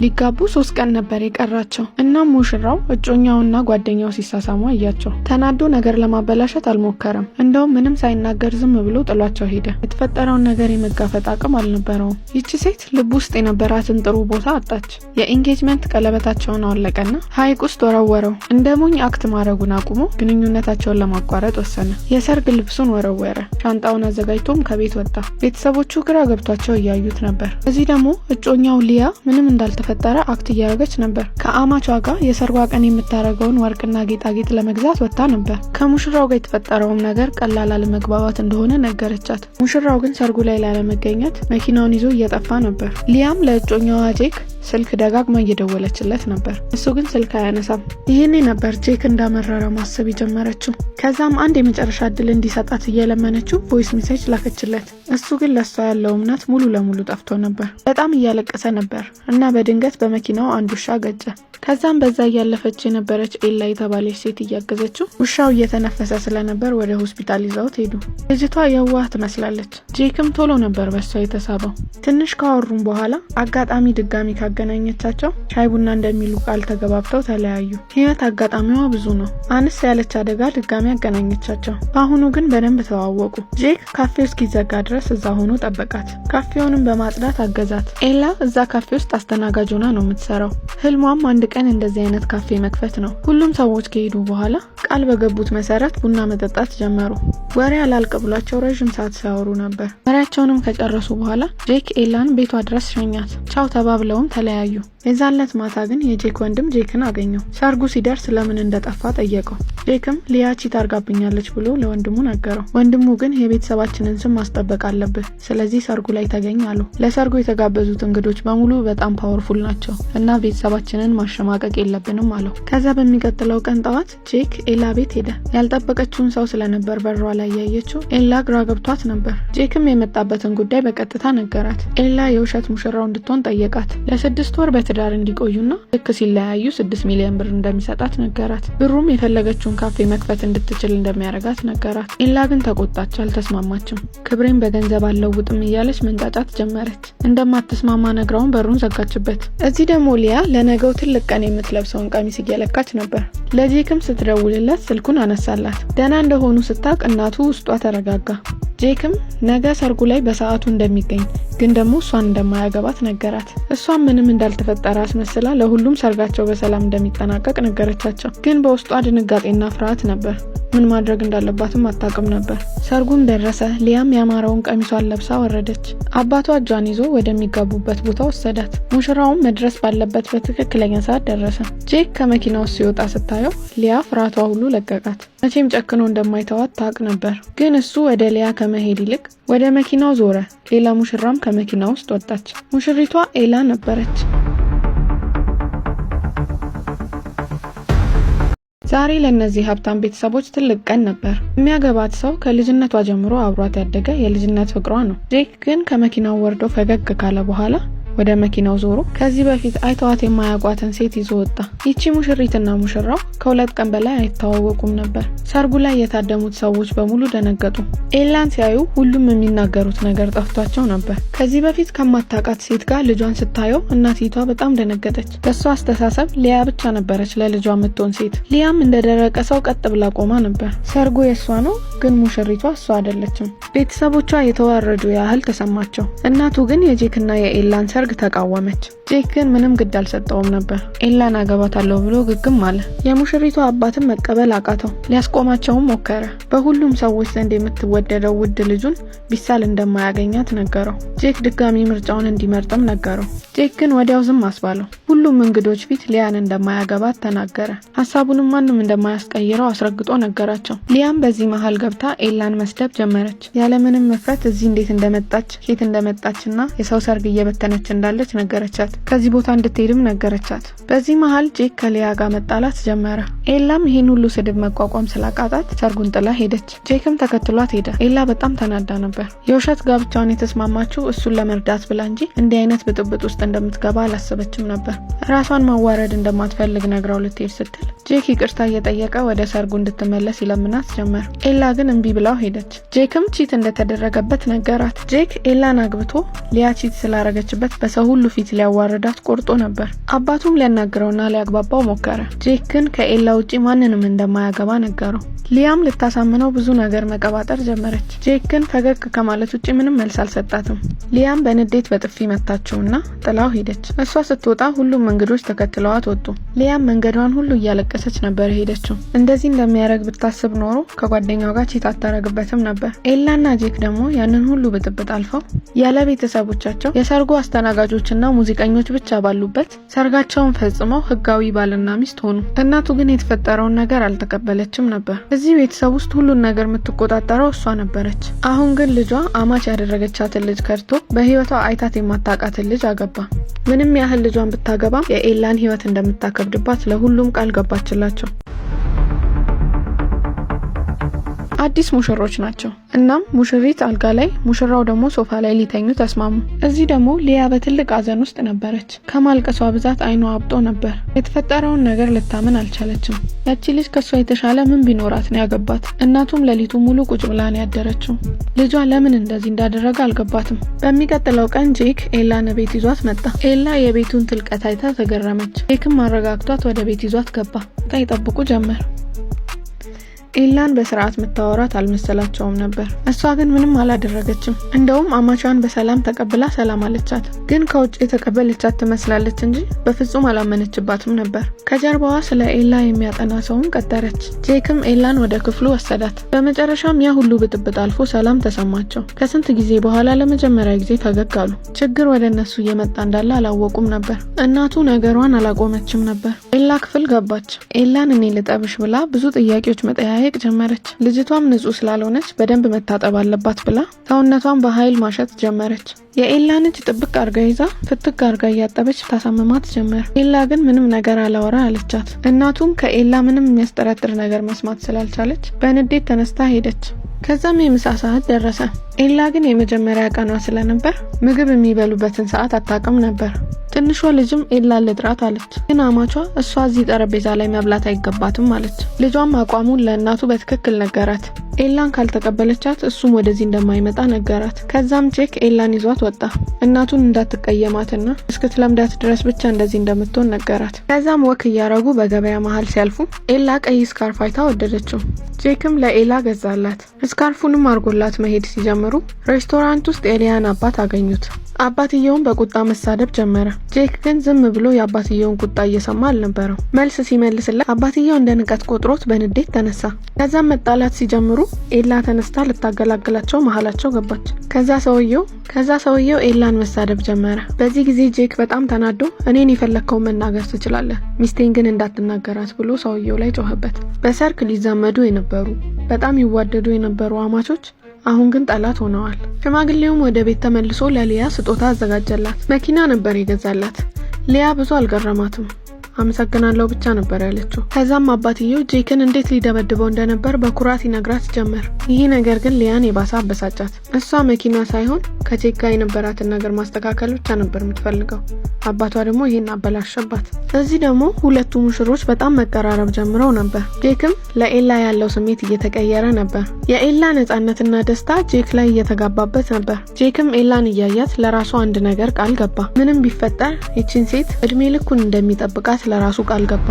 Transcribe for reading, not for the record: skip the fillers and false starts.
ሊጋቡ 3 ቀን ነበር የቀራቸው እና ሙሽራው እጮኛውና ጓደኛው ሲሳሳሙ አያቸው። ተናዶ ነገር ለማበላሸት አልሞከረም። እንደውም ምንም ሳይናገር ዝም ብሎ ጥሏቸው ሄደ። የተፈጠረውን ነገር የመጋፈጥ አቅም አልነበረውም። ይቺ ሴት ልብ ውስጥ የነበራትን ጥሩ ቦታ አጣች። የኢንጌጅመንት ቀለበታቸውን አወለቀና ሐይቅ ውስጥ ወረወረው። እንደ ሞኝ አክት ማድረጉን አቁሞ ግንኙነታቸውን ለማቋረጥ ወሰነ። የሰርግ ልብሱን ወረወረ። ሻንጣውን አዘጋጅቶም ከቤት ወጣ። ቤተሰቦቹ ግራ ገብቷቸው እያዩት ነበር። እዚህ ደግሞ እጮኛው ሊያ ምንም እንዳልተፈጠረ አክት እያደረገች ነበር። ከአማቿ ጋር የሰርጓ ቀን የምታረገውን ወርቅና ጌጣጌጥ ለመግዛት ወጣ ነበር። ከሙሽራው ጋር የተፈጠረውም ነገር ቀላል አለመግባባት እንደሆነ ነገረቻት። ሙሽራው ግን ሰርጉ ላይ ላለመገኘት መኪናውን ይዞ እየጠፋ ነበር። ሊያም ለእጮኛዋ ጄክ ስልክ ደጋግማ እየደወለችለት ነበር። እሱ ግን ስልክ አያነሳም። ይሄኔ ነበር ጄክ እንዳመረረ ማሰብ የጀመረችው። ከዛም አንድ የመጨረሻ እድል እንዲሰጣት እየለመነችው ቮይስ ሜሴጅ ላከችለት። እሱ ግን ለሷ ያለው እምነት ሙሉ ለሙሉ ጠፍቶ ነበር። በጣም እያለቀሰ ነበር እና በድንገት በመኪናው አንድ ውሻ ገጨ። ከዛም በዛ እያለፈች የነበረች ኤላ የተባለች ሴት እያገዘችው ውሻው እየተነፈሰ ስለነበር ወደ ሆስፒታል ይዘውት ሄዱ። ልጅቷ የዋህ ትመስላለች። ጄክም ቶሎ ነበር በሷ የተሳበው። ትንሽ ካወሩም በኋላ አጋጣሚ ድጋሚ ካገናኘቻቸው ሻይ ቡና እንደሚሉ ቃል ተገባብተው ተለያዩ። ህይወት አጋጣሚዋ ብዙ ነው። አነስ ያለች አደጋ ድጋሚ ያገናኘቻቸው። በአሁኑ ግን በደንብ ተዋወቁ። ጄክ ካፌው እስኪዘጋ ድረስ እዛ ሆኖ ጠበቃት። ካፌውንም በማጽዳት አገዛት። ኤላ እዛ ካፌ ውስጥ አስተናጋጅ ሆና ነው የምትሰራው። ህልሟም አንድ ቀን እንደዚህ አይነት ካፌ መክፈት ነው። ሁሉም ሰዎች ከሄዱ በኋላ ቃል በገቡት መሰረት ቡና መጠጣት ጀመሩ። ወሬ አላልቅ ብሏቸው ረጅም ሰዓት ሲያወሩ ነበር። ወሬያቸውንም ከጨረሱ በኋላ ጄክ ኤላን ቤቷ ድረስ ሸኛት። ቻው ተባብለውም ተለያዩ። የዛለት ማታ ግን የጄክ ወንድም ጄክን አገኘው። ሰርጉ ሲደርስ ለምን እንደጠፋ ጠየቀው። ጄክም ሊያ ቺት አርጋብኛለች ብሎ ለወንድሙ ነገረው። ወንድሙ ግን የቤተሰባችንን ስም ማስጠበቅ አለብህ፣ ስለዚህ ሰርጉ ላይ ተገኝ አለው። ለሰርጉ የተጋበዙት እንግዶች በሙሉ በጣም ፓወርፉል ናቸው እና ቤተሰባችንን ማሸማቀቅ የለብንም አለው። ከዛ በሚቀጥለው ቀን ጠዋት ጄክ ኤላ ቤት ሄደ። ያልጠበቀችውን ሰው ስለነበር በሯ ላይ ያየችው ኤላ ግራ ገብቷት ነበር። ጄክም የመጣበትን ጉዳይ በቀጥታ ነገራት። ኤላ የውሸት ሙሽራው እንድትሆን ጠየቃት። ለ6 ወር በትዳር እንዲቆዩና ልክ ሲለያዩ 6 ሚሊዮን ብር እንደሚሰጣት ነገራት። ብሩም የፈለገችውን ካፌ መክፈት እንድትችል እንደሚያደርጋት ነገራት። ኤላ ግን ተቆጣች፣ አልተስማማችም። ክብሬን በገንዘብ አልለውጥም እያለች መንጫጫት ጀመረች። እንደማትስማማ ነግራውን በሩን ዘጋችበት። እዚህ ደግሞ ሊያ ለነገው ትልቅ ቀን የምትለብሰውን ቀሚስ እየለካች ነበር። ለጄክም ስትደውልለት ስልኩን አነሳላት። ደህና እንደሆኑ ስታቅ እናቱ ውስጧ ተረጋጋ። ጄክም ነገ ሰርጉ ላይ በሰዓቱ እንደሚገኝ ግን ደግሞ እሷን እንደማያገባት ነገራት። እሷም ምንም እንዳልተፈጠረ አስመስላ ለሁሉም ሰርጋቸው በሰላም እንደሚጠናቀቅ ነገረቻቸው። ግን በውስጧ ድንጋጤና ፍርሃት ነበር። ምን ማድረግ እንዳለባትም አታውቅም ነበር። ሰርጉም ደረሰ። ሊያም ያማረውን ቀሚሷን ለብሳ ወረደች። አባቷ እጇን ይዞ ወደሚጋቡበት ቦታ ወሰዳት። ሙሽራውም መድረስ ባለበት በትክክለኛ ሰዓት ደረሰ። ጄክ ከመኪናው ሲወጣ ስታየው ሊያ ፍርሃቷ ሁሉ ለቀቃት። መቼም ጨክኖ እንደማይተዋት ታውቅ ነበር። ግን እሱ ወደ ሊያ ከመሄድ ይልቅ ወደ መኪናው ዞረ። ሌላ ሙሽራም ከመኪናው ውስጥ ወጣች። ሙሽሪቷ ኤላ ነበረች። ዛሬ ለነዚህ ሀብታም ቤተሰቦች ትልቅ ቀን ነበር። የሚያገባት ሰው ከልጅነቷ ጀምሮ አብሯት ያደገ የልጅነት ፍቅሯ ነው። ጄክ ግን ከመኪናው ወርዶ ፈገግ ካለ በኋላ ወደ መኪናው ዞሮ ከዚህ በፊት አይተዋት የማያውቋትን ሴት ይዞ ወጣ። ይቺ ሙሽሪትና ሙሽራው ከ2 ቀን በላይ አይተዋወቁም ነበር። ሰርጉ ላይ የታደሙት ሰዎች በሙሉ ደነገጡ። ኤላን ሲያዩ ሁሉም የሚናገሩት ነገር ጠፍቷቸው ነበር። ከዚህ በፊት ከማታውቃት ሴት ጋር ልጇን ስታየው እናቲቷ በጣም ደነገጠች። በሷ አስተሳሰብ ሊያ ብቻ ነበረች ለልጇ የምትሆን ሴት። ሊያም እንደደረቀ ሰው ቀጥ ብላ ቆማ ነበር። ሰርጉ የሷ ነው፣ ግን ሙሽሪቷ እሷ አይደለችም። ቤተሰቦቿ የተዋረዱ ያህል ተሰማቸው። እናቱ ግን የጄክና የኤላን ሰርግ ተቃወመች። ጄክ ግን ምንም ግድ አልሰጠውም ነበር። ኤላን አገባታለሁ ብሎ ግግም አለ። የሙሽሪቷ አባትም መቀበል አቃተው። ሊያስቆማቸውም ሞከረ። በሁሉም ሰዎች ዘንድ የምትወደደው ውድ ልጁን ቢሳል እንደማያገኛት ነገረው። ጄክ ድጋሚ ምርጫውን እንዲመርጥም ነገረው። ጄክ ግን ወዲያው ዝም አስባለው። ሁሉም እንግዶች ፊት ሊያን እንደማያገባት ተናገረ። ሐሳቡንም ማንም እንደማያስቀይረው አስረግጦ ነገራቸው። ሊያም በዚህ መሃል ገብታ ኤላን መስደብ ጀመረች። ያለምንም መፍረት እዚህ እንዴት እንደመጣች፣ ኬት እንደመጣችና የሰው ሰርግ እየበተነች እንዳለች ነገረቻት። ከዚህ ቦታ እንድትሄድም ነገረቻት። በዚህ መሃል ጄክ ከሊያ ጋር መጣላት ጀመረ። ኤላም ይሄን ሁሉ ስድብ መቋቋም ስላቃታት ሰርጉን ጥላ ሄደች። ጄክም ተከትሏት ሄደ። ኤላ በጣም ተናዳ ነበር። የውሸት ጋብቻውን የተስማማችው እሱን ለመርዳት ብላ እንጂ እንዲህ አይነት ብጥብጥ ውስጥ እንደምትገባ አላሰበችም ነበር። ራሷን ማዋረድ እንደማትፈልግ ነግራው ልትሄድ ስትል ጄክ ይቅርታ እየጠየቀ ወደ ሰርጉ እንድትመለስ ይለምናት ጀመር። ኤላ ግን እምቢ ብላው ሄደች። ጄክም ቺት እንደተደረገበት ነገራት። ጄክ ኤላን አግብቶ ሊያ ቺት ስላረገችበት በሰው ሁሉ ፊት ሊያዋርዳት ቆርጦ ነበር። አባቱም ሊያናግረውና ሊያግባባው ሞከረ። ጄክ ግን ከኤላ ውጪ ማንንም እንደማያገባ ነገረው። ሊያም ልታሳምነው ብዙ ነገር መቀባጠር ጀመረች። ጄክ ግን ፈገግ ከማለት ውጪ ምንም መልስ አልሰጣትም። ሊያም በንዴት በጥፊ መታቸውና ጥላው ሄደች። እሷ ስትወጣ ሁሉም እንግዶች ተከትለዋት ወጡ። ሊያም መንገዷን ሁሉ እያለቀሰች ነበር ሄደችው። እንደዚህ እንደሚያደርግ ብታስብ ኖሮ ከጓደኛው ጋር ቺት አታረግበትም ነበር። ኤላና ጄክ ደግሞ ያንን ሁሉ ብጥብጥ አልፈው ያለ ቤተሰቦቻቸው የሰርጉ አስተናጋጆችና ሙዚቀኞች ብቻ ባሉበት ሰርጋቸውን ፈጽመው ህጋዊ ባልና ሚስት ሆኑ። እናቱ ግን የተፈጠረውን ነገር አልተቀበለችም ነበር። እዚህ ቤተሰብ ውስጥ ሁሉን ነገር የምትቆጣጠረው እሷ ነበረች። አሁን ግን ልጇ አማች ያደረገቻትን ልጅ ከድቶ በህይወቷ አይታት የማታውቃትን ልጅ አገባ። ምንም ያህል ልጇን ብታገባም የኤላን ህይወት እንደምታከብድባት ለሁሉም ቃል ገባችላቸው። አዲስ ሙሽሮች ናቸው። እናም ሙሽሪት አልጋ ላይ፣ ሙሽራው ደግሞ ሶፋ ላይ ሊተኙ ተስማሙ። እዚህ ደግሞ ሊያ በትልቅ ሐዘን ውስጥ ነበረች። ከማልቀሷ ብዛት አይኗ አብጦ ነበር። የተፈጠረውን ነገር ልታምን አልቻለችም። ያቺ ልጅ ከሷ የተሻለ ምን ቢኖራት ነው ያገባት? እናቱም ሌሊቱ ሙሉ ቁጭ ብላ ነው ያደረችው። ልጇ ለምን እንደዚህ እንዳደረገ አልገባትም። በሚቀጥለው ቀን ጄክ ኤላን ቤት ይዟት መጣ። ኤላ የቤቱን ትልቀት አይታ ተገረመች። ጄክም አረጋግቷት ወደ ቤት ይዟት ገባ። ይጠብቁ ጀመር። ኤላን በስርዓት መታወራት አልመሰላቸውም ነበር። እሷ ግን ምንም አላደረገችም። እንደውም አማቿን በሰላም ተቀብላ ሰላም አለቻት። ግን ከውጭ የተቀበለቻት ትመስላለች እንጂ በፍጹም አላመነችባትም ነበር። ከጀርባዋ ስለ ኤላ የሚያጠና ሰውም ቀጠረች። ጄክም ኤላን ወደ ክፍሉ ወሰዳት። በመጨረሻም ያ ሁሉ ብጥብጥ አልፎ ሰላም ተሰማቸው። ከስንት ጊዜ በኋላ ለመጀመሪያ ጊዜ ፈገግ አሉ። ችግር ወደ እነሱ እየመጣ እንዳለ አላወቁም ነበር። እናቱ ነገሯን አላቆመችም ነበር። ኤላ ክፍል ገባች። ኤላን እኔ ልጠብሽ ብላ ብዙ ጥያቄዎች መጠያየቅ ጀመረች። ልጅቷም ንጹህ ስላልሆነች በደንብ መታጠብ አለባት ብላ ሰውነቷን በኃይል ማሸት ጀመረች። የኤላን እጅ ጥብቅ አርጋ ይዛ ፍትክ አርጋ እያጠበች ታሳምማት ጀመር። ኤላ ግን ምንም ነገር አላወራ አለቻት። እናቱም ከኤላ ምንም የሚያስጠረጥር ነገር መስማት ስላልቻለች በንዴት ተነስታ ሄደች። ከዛም የምሳ ሰዓት ደረሰ። ኤላ ግን የመጀመሪያ ቀኗ ስለነበር ምግብ የሚበሉበትን ሰዓት አታውቅም ነበር። ትንሿ ልጅም ኤላን ልጥራት አለች። ግን አማቿ እሷ እዚህ ጠረጴዛ ላይ መብላት አይገባትም አለች። ልጇም አቋሙን ለእናቱ በትክክል ነገራት። ኤላን ካልተቀበለቻት እሱም ወደዚህ እንደማይመጣ ነገራት። ከዛም ጄክ ኤላን ይዟት ወጣ። እናቱን እንዳትቀየማትና እስክትለምዳት ድረስ ብቻ እንደዚህ እንደምትሆን ነገራት። ከዛም ወክ እያረጉ በገበያ መሃል ሲያልፉ ኤላ ቀይ ስካርፍ አይታ ወደደችው። ጄክም ለኤላ ገዛላት። ስካርፉንም አርጎላት መሄድ ሲጀምሩ ሬስቶራንት ውስጥ የሊያን አባት አገኙት። አባትየውን በቁጣ መሳደብ ጀመረ። ጄክ ግን ዝም ብሎ የአባትየውን ቁጣ እየሰማ አልነበረው። መልስ ሲመልስላት አባትየው እንደ ንቀት ቆጥሮት በንዴት ተነሳ። ከዛም መጣላት ሲጀምሩ ኤላ ተነስታ ልታገላግላቸው መሀላቸው ገባች። ከዛ ሰውየው ኤላን መሳደብ ጀመረ። በዚህ ጊዜ ጄክ በጣም ተናዶ እኔን የፈለከው መናገር ትችላለህ፣ ሚስቴን ግን እንዳትናገራት ብሎ ሰውየው ላይ ጮኸበት። በሰርግ ሊዛመዱ የነበሩ በጣም ይዋደዱ የነበሩ አማቾች አሁን ግን ጠላት ሆነዋል። ሽማግሌውም ወደ ቤት ተመልሶ ለሊያ ስጦታ አዘጋጀላት። መኪና ነበር የገዛላት። ሊያ ብዙ አልገረማትም። አመሰግናለሁ ብቻ ነበር ያለችው። ከዛም አባትየው ጄክን እንዴት ሊደበድበው እንደነበር በኩራት ይነግራት ጀመር። ይሄ ነገር ግን ሊያን የባሰ አበሳጫት። እሷ መኪና ሳይሆን ከጄክ ጋር የነበራትን ነገር ማስተካከል ብቻ ነበር የምትፈልገው። አባቷ ደግሞ ይሄን አበላሸባት። እዚህ ደግሞ ሁለቱ ሙሽሮች በጣም መቀራረብ ጀምረው ነበር። ጄክም ለኤላ ያለው ስሜት እየተቀየረ ነበር። የኤላ ነጻነትና ደስታ ጄክ ላይ እየተጋባበት ነበር። ጄክም ኤላን እያያት ለራሱ አንድ ነገር ቃል ገባ። ምንም ቢፈጠር ይቺን ሴት እድሜ ልኩን እንደሚጠብቃት ለራሱ ቃል ገባ።